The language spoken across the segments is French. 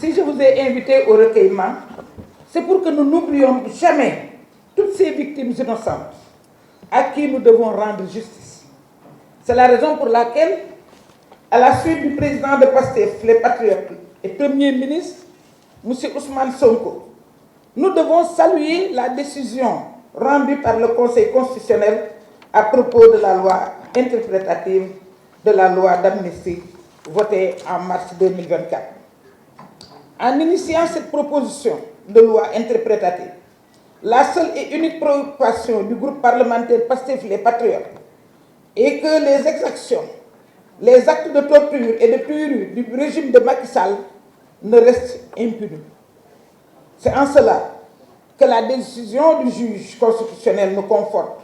si je vous ai invité au recueillement, c'est pour que nous n'oublions jamais toutes ces victimes innocentes à qui nous devons rendre justice. C'est la raison pour laquelle, à la suite du président de PASTEF, les Patriotes, et Premier ministre, M. Ousmane Sonko, nous devons saluer la décision rendue par le Conseil constitutionnel à propos de la loi interprétative de la loi d'amnistie votée en mars 2024. En initiant cette proposition de loi interprétative, la seule et unique préoccupation du groupe parlementaire PASTEF les Patriotes est que les exactions, les actes de torture et de tuerie du régime de Macky Sall ne restent impunis. C'est en cela que la décision du juge constitutionnel nous conforte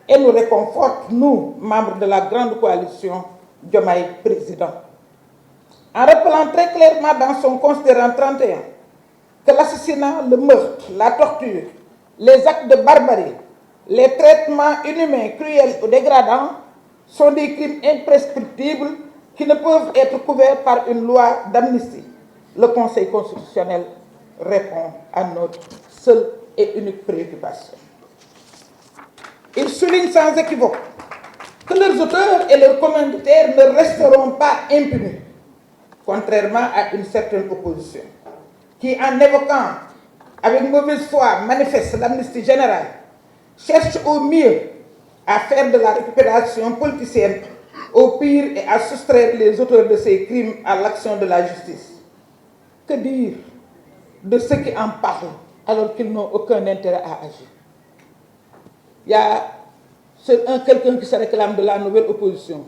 et nous réconforte, nous, membres de la grande coalition Diomaye Président. En rappelant très clairement dans son considérant 31 que l'assassinat, le meurtre, la torture, les actes de barbarie, les traitements inhumains, cruels ou dégradants sont des crimes imprescriptibles qui ne peuvent être couverts par une loi d'amnistie. Le Conseil constitutionnel répond à notre seule et unique préoccupation. Il souligne sans équivoque que leurs auteurs et leurs commanditaires ne resteront pas impunis, contrairement à une certaine opposition, qui, en évoquant avec mauvaise foi manifeste l'amnistie générale, cherche au mieux à faire de la récupération politicienne, au pire et à soustraire les auteurs de ces crimes à l'action de la justice. Que dire de ceux qui en parlent alors qu'ils n'ont aucun intérêt à agir? Il y a quelqu'un qui se réclame de la nouvelle opposition.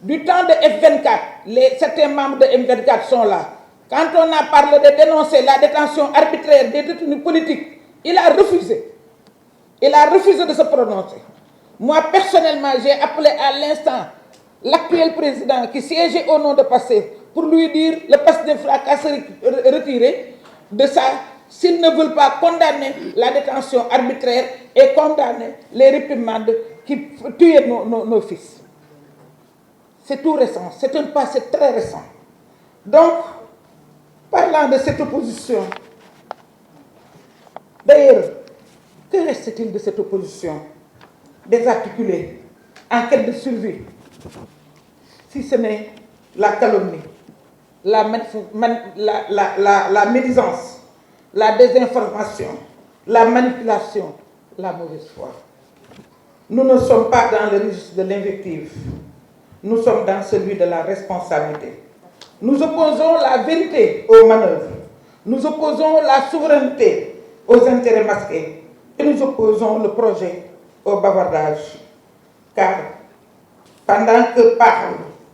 Du temps de F24, certains membres de F24 sont là. Quand on a parlé de dénoncer la détention arbitraire des détenus politiques, il a refusé. Il a refusé de se prononcer. Moi, personnellement, j'ai appelé à l'instant l'actuel président qui siégeait au nom de PASTEF pour lui dire le PASTEF à se retirer de ça s'ils ne veulent pas condamner la détention arbitraire et condamner les réprimandes qui tuaient nos fils. C'est tout récent, c'est un passé très récent. Donc, parlant de cette opposition, d'ailleurs, que reste-t-il de cette opposition désarticulée, en quête de survie, si ce n'est la calomnie, la médisance, la désinformation, la manipulation, la mauvaise foi? Nous ne sommes pas dans le registre de l'invective, nous sommes dans celui de la responsabilité. Nous opposons la vérité aux manœuvres, nous opposons la souveraineté aux intérêts masqués et nous opposons le projet au bavardage. Car pendant que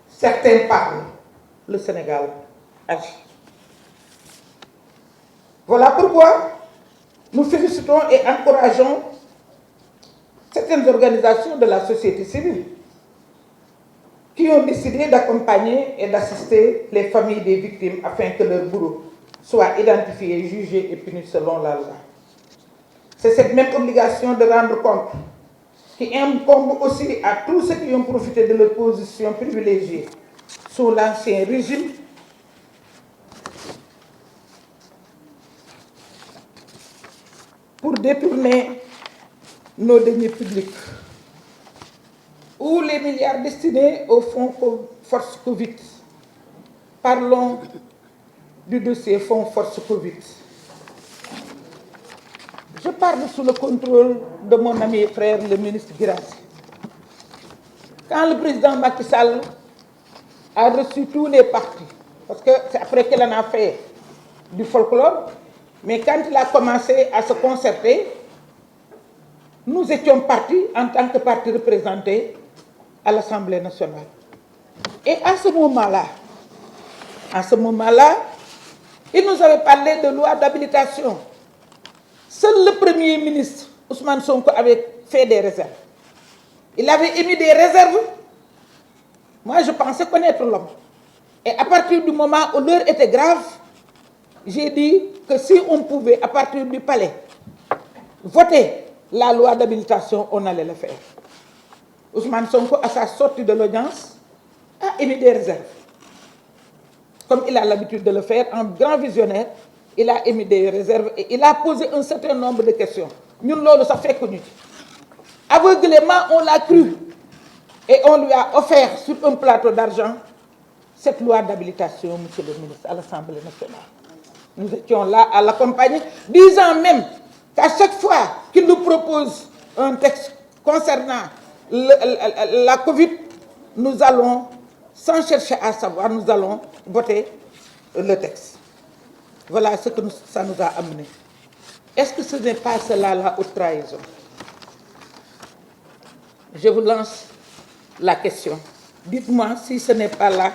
certains parlent, le Sénégal agit. Voilà pourquoi nous félicitons et encourageons certaines organisations de la société civile qui ont décidé d'accompagner et d'assister les familles des victimes afin que leurs bourreaux soient identifiés, jugés et punis selon la loi. C'est cette même obligation de rendre compte qui incombe aussi à tous ceux qui ont profité de leur position privilégiée sous l'ancien régime pour détourner nos deniers publics ou les milliards destinés au fonds Force Covid. Parlons du dossier fonds Force Covid. Je parle sous le contrôle de mon ami et frère, le ministre Guirassy. Quand le président Macky Sall a reçu tous les partis, parce que c'est après qu'il en a fait du folklore, mais quand il a commencé à se concerter, nous étions partis en tant que parti représenté à l'Assemblée nationale. Et à ce moment-là, il nous avait parlé de loi d'habilitation. Seul le Premier ministre, Ousmane Sonko, avait fait des réserves. Il avait émis des réserves. Moi, je pensais connaître l'homme. Et à partir du moment où l'heure était grave, j'ai dit que si on pouvait, à partir du palais, voter la loi d'habilitation, on allait le faire. Ousmane Sonko, à sa sortie de l'audience, a émis des réserves. comme il a l'habitude de le faire, en grand visionnaire, il a émis des réserves et il a posé un certain nombre de questions. Nous, ça fait connu. Aveuglément, on l'a cru et on lui a offert sur un plateau d'argent cette loi d'habilitation, monsieur le ministre, à l'Assemblée nationale. Nous étions là à l'accompagner, disant même qu'à chaque fois qu'il nous propose un texte concernant la Covid, nous allons, sans chercher à savoir, nous allons voter le texte. Voilà ce que ça nous a amené. Est-ce que ce n'est pas cela la haute trahison? Je vous lance la question. Dites-moi si ce n'est pas là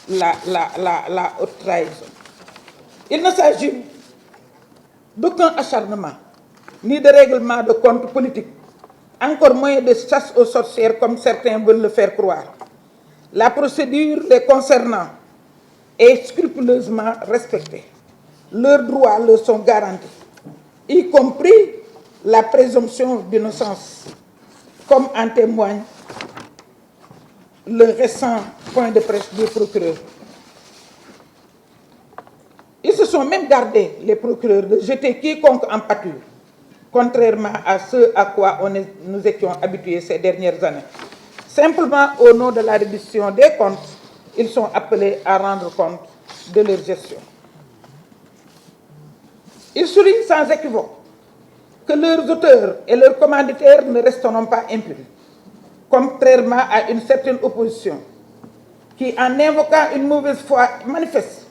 la haute trahison. Il ne s'agit d'aucun acharnement, ni de règlement de compte politique, encore moins de chasse aux sorcières comme certains veulent le faire croire. La procédure les concernant est scrupuleusement respectée. Leurs droits leur sont garantis, y compris la présomption d'innocence, comme en témoigne le récent point de presse des procureurs. Ils se sont même gardés, les procureurs, de jeter quiconque en pâture, contrairement à ce à quoi nous étions habitués ces dernières années. Simplement, au nom de la reddition des comptes, ils sont appelés à rendre compte de leur gestion. Ils soulignent sans équivoque que leurs auteurs et leurs commanditaires ne resteront pas impunis, contrairement à une certaine opposition qui, en invoquant une mauvaise foi manifeste,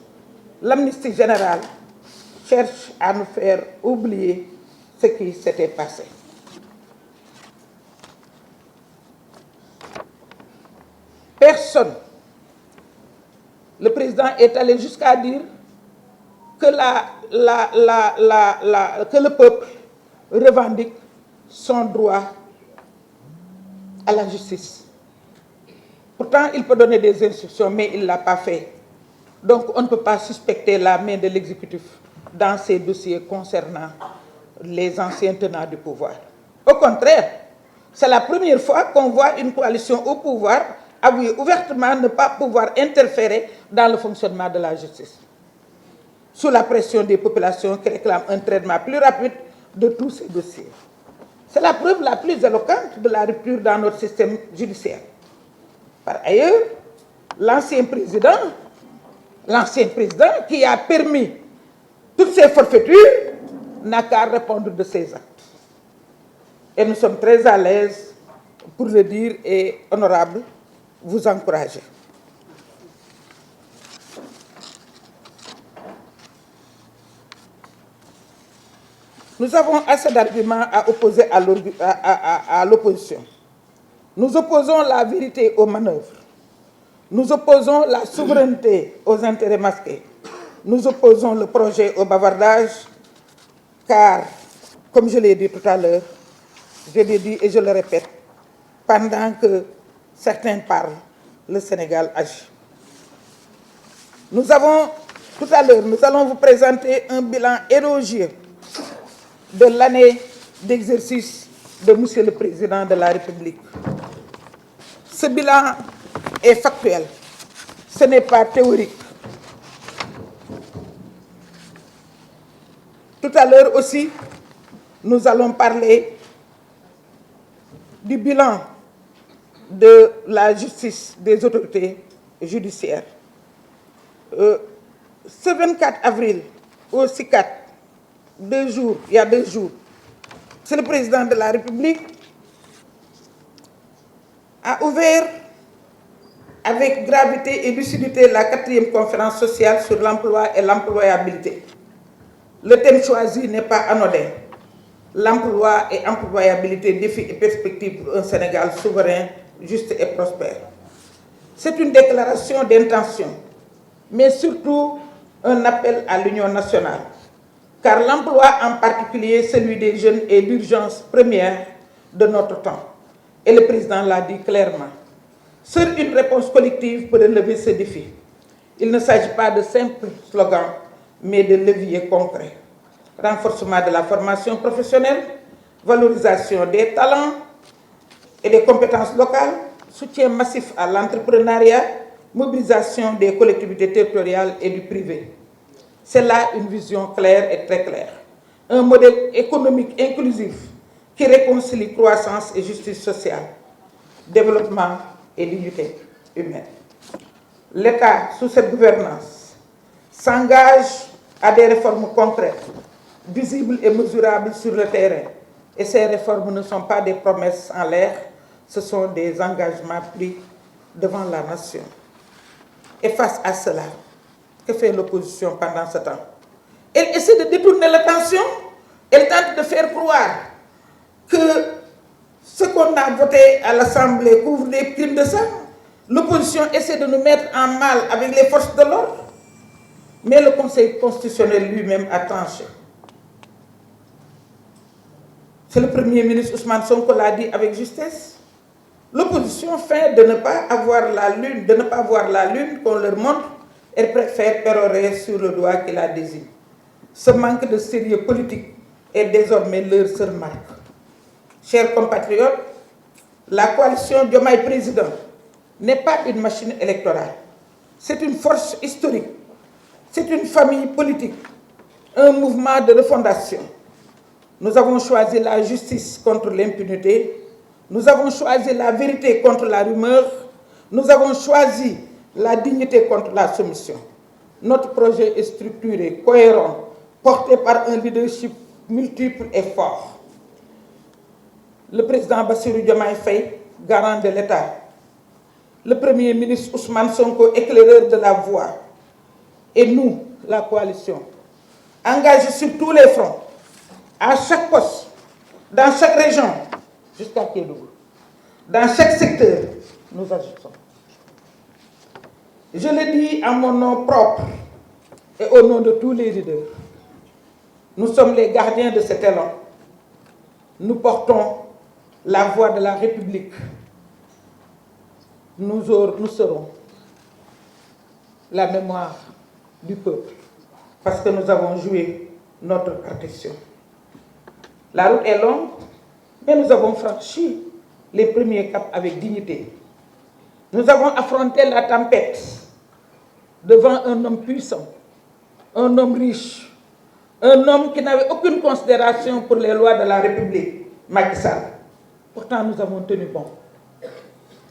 l'amnistie générale cherche à nous faire oublier ce qui s'était passé. Personne, le président est allé jusqu'à dire que, que le peuple revendique son droit à la justice. Pourtant, il peut donner des instructions, mais il ne l'a pas fait. Donc, on ne peut pas suspecter la main de l'exécutif dans ces dossiers concernant les anciens tenants du pouvoir. Au contraire, c'est la première fois qu'on voit une coalition au pouvoir avouer ouvertement ne pas pouvoir interférer dans le fonctionnement de la justice, sous la pression des populations qui réclament un traitement plus rapide de tous ces dossiers. C'est la preuve la plus éloquente de la rupture dans notre système judiciaire. Par ailleurs, l'ancien président qui a permis toutes ces forfaitures n'a qu'à répondre de ses actes. Et nous sommes très à l'aise pour le dire et honorable, vous encourager. Nous avons assez d'arguments à opposer à l'opposition. Nous opposons la vérité aux manœuvres. Nous opposons la souveraineté aux intérêts masqués. Nous opposons le projet au bavardage, car, comme je l'ai dit tout à l'heure, je l'ai dit et je le répète, pendant que certains parlent, le Sénégal agit. Tout à l'heure, nous allons vous présenter un bilan élogieux de l'année d'exercice de Monsieur le Président de la République. Ce bilan est factuel, ce n'est pas théorique. Tout à l'heure aussi, nous allons parler du bilan de la justice, des autorités judiciaires. Ce 24 avril au CICAD, il y a 2 jours, c'est le président de la République a ouvert avec gravité et lucidité la 4e conférence sociale sur l'emploi et l'employabilité. Le thème choisi n'est pas anodin. L'emploi et employabilité, défis et perspectives pour un Sénégal souverain, juste et prospère. C'est une déclaration d'intention, mais surtout un appel à l'union nationale, car l'emploi, en particulier celui des jeunes, est l'urgence première de notre temps. Et le président l'a dit clairement. Seule une réponse collective peut relever ce défi. Il ne s'agit pas de simples slogans, mais de leviers concrets. Renforcement de la formation professionnelle, valorisation des talents et des compétences locales, soutien massif à l'entrepreneuriat, mobilisation des collectivités territoriales et du privé. C'est là une vision claire et très claire. Un modèle économique inclusif qui réconcilie croissance et justice sociale, développement et dignité humaine. L'État, sous cette gouvernance, s'engage à des réformes concrètes, visibles et mesurables sur le terrain. Et ces réformes ne sont pas des promesses en l'air, ce sont des engagements pris devant la nation. Et face à cela, que fait l'opposition pendant ce temps? Elle essaie de détourner l'attention, elle tente de faire croire que ce qu'on a voté à l'Assemblée couvre des crimes de sang. L'opposition essaie de nous mettre en mal avec les forces de l'ordre. Mais le Conseil constitutionnel lui-même a tranché. C'est le Premier ministre Ousmane Sonko l'a dit avec justesse. L'opposition feint de ne pas avoir la lune, de ne pas voir la lune qu'on leur montre, elle préfère pérorer sur le doigt qui la désigne. Ce manque de sérieux politique est désormais leur seule marque. Chers compatriotes, la coalition Diomaye Président n'est pas une machine électorale. C'est une force historique, c'est une famille politique, un mouvement de refondation. Nous avons choisi la justice contre l'impunité, nous avons choisi la vérité contre la rumeur, nous avons choisi la dignité contre la soumission. Notre projet est structuré, cohérent, porté par un leadership multiple et fort. Le président Bassirou Diomaye Faye, garant de l'État, le Premier ministre Ousmane Sonko, éclaireur de la voie, et nous, la coalition, engagés sur tous les fronts, à chaque poste, dans chaque région, jusqu'à Kédougou, dans chaque secteur, nous agissons. Je le dis à mon nom propre et au nom de tous les leaders. Nous sommes les gardiens de cet élan. Nous portons la voix de la République. Nous serons la mémoire du peuple parce que nous avons joué notre partition. La route est longue, mais nous avons franchi les premiers caps avec dignité. Nous avons affronté la tempête devant un homme puissant, un homme riche, un homme qui n'avait aucune considération pour les lois de la République, Macky Sall. Pourtant, nous avons tenu bon.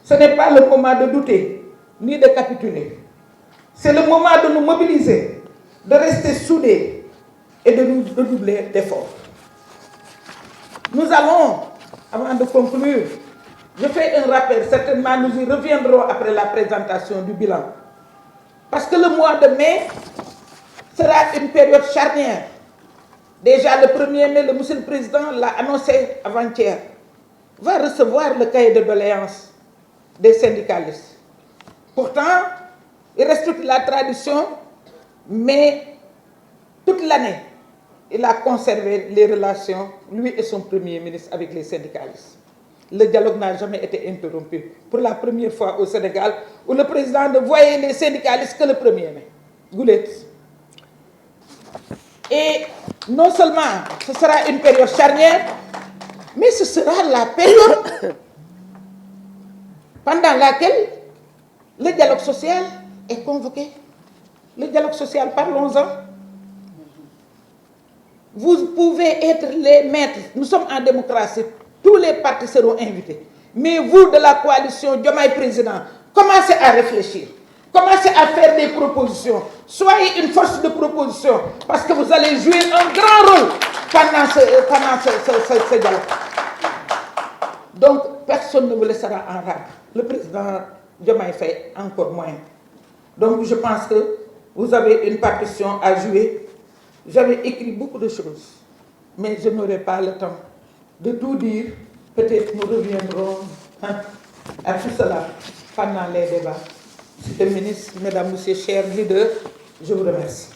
Ce n'est pas le moment de douter, ni de capituler. C'est le moment de nous mobiliser, de rester soudés et de nous redoubler d'efforts. Nous allons, avant de conclure, je fais un rappel, certainement nous y reviendrons après la présentation du bilan. Parce que le mois de mai sera une période charnière. Déjà le 1er mai, le monsieur le président l'a annoncé avant-hier, va recevoir le cahier de doléances des syndicalistes. Pourtant, il reste toute la tradition, mais toute l'année, il a conservé les relations, lui et son Premier ministre, avec les syndicalistes. Le dialogue n'a jamais été interrompu. Pour la première fois au Sénégal, où le président ne voyait les syndicalistes que le 1er mai. Goulet. Et non seulement ce sera une période charnière, mais ce sera la période pendant laquelle le dialogue social est convoqué. Le dialogue social, parlons-en. Vous pouvez être les maîtres. Nous sommes en démocratie. Tous les partis seront invités. Mais vous, de la coalition Diomaye Président, commencez à réfléchir. Commencez à faire des propositions. Soyez une force de proposition parce que vous allez jouer un grand rôle pendant ce dialogue. Donc, personne ne vous laissera en rade. Le président Diomaye Faye, encore moins. Donc, je pense que vous avez une partition à jouer. J'avais écrit beaucoup de choses, mais je n'aurai pas le temps de tout dire. Peut-être nous reviendrons à tout cela pendant les débats. Monsieur le ministre, mesdames, messieurs, chers leaders, je vous remercie.